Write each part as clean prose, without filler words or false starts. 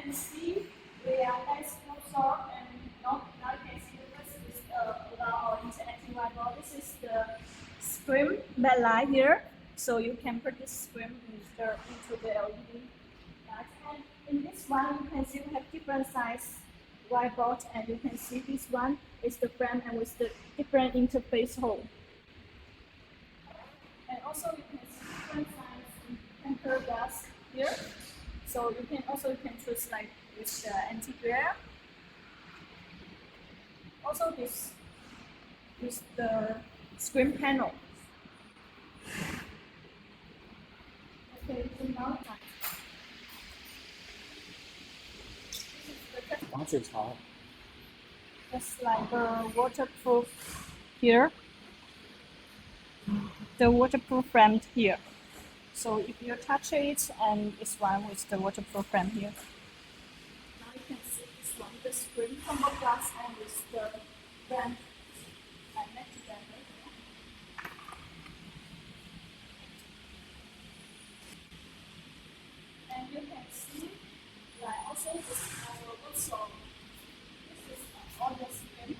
can see we are nice closer and now you can see this is our interactive whiteboard. This is the screen backlight here, so you can put this screen into the LED light. And in this one, you can see we have different size whiteboard, and you can see this one is the frame and with the different interface hole. And also you can see different size temper glass here. So you can choose like with the anti-glare. Also this with the screen panel. Okay, so now it's like a waterproof here. The waterproof frame here. So if you touch it, and it's one with the waterproof frame here. Now you can see this one, the screen combo glass and with the frame met together. And you can see like also this also this is all the screen.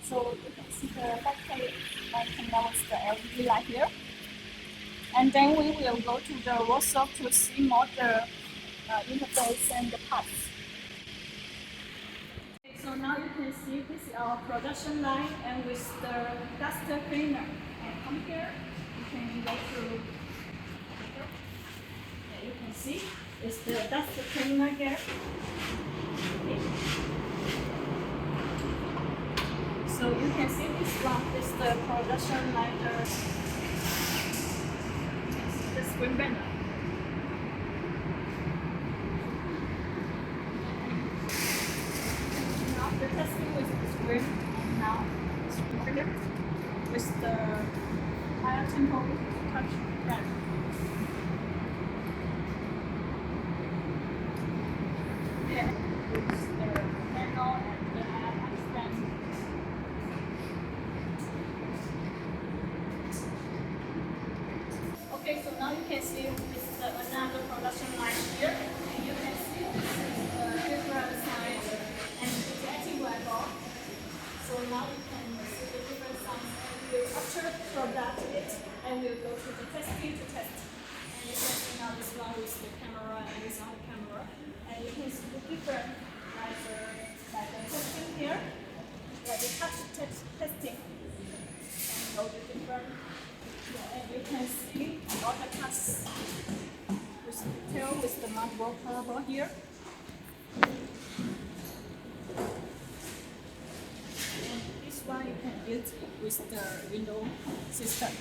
So you can see the back plate and now it's the LED light here. And then we will go to the workshop to see more the interface and the parts. Okay, so now you can see this is our production line and with the duster cleaner. And come here, you can go through. You can see it's the duster cleaner here. Okay. So you can see this one is the production line, the screen banner. Now the testing with the screen, and now the screen printer with the higher tempo touch pad. Yeah, with the panel and the touch stand. Okay, so now you can see this is another production line here, and you can see this is different size and interactive whiteboard. So now you can see the different size, and we'll capture product it, and we'll go to the testing to test. And you can see now this one with the camera and without the camera, and you can see the different like the testing here, like the touch testing, and go to different. And you can see all the cuts with detail with the motherboard color here. And this one you can use with the window system.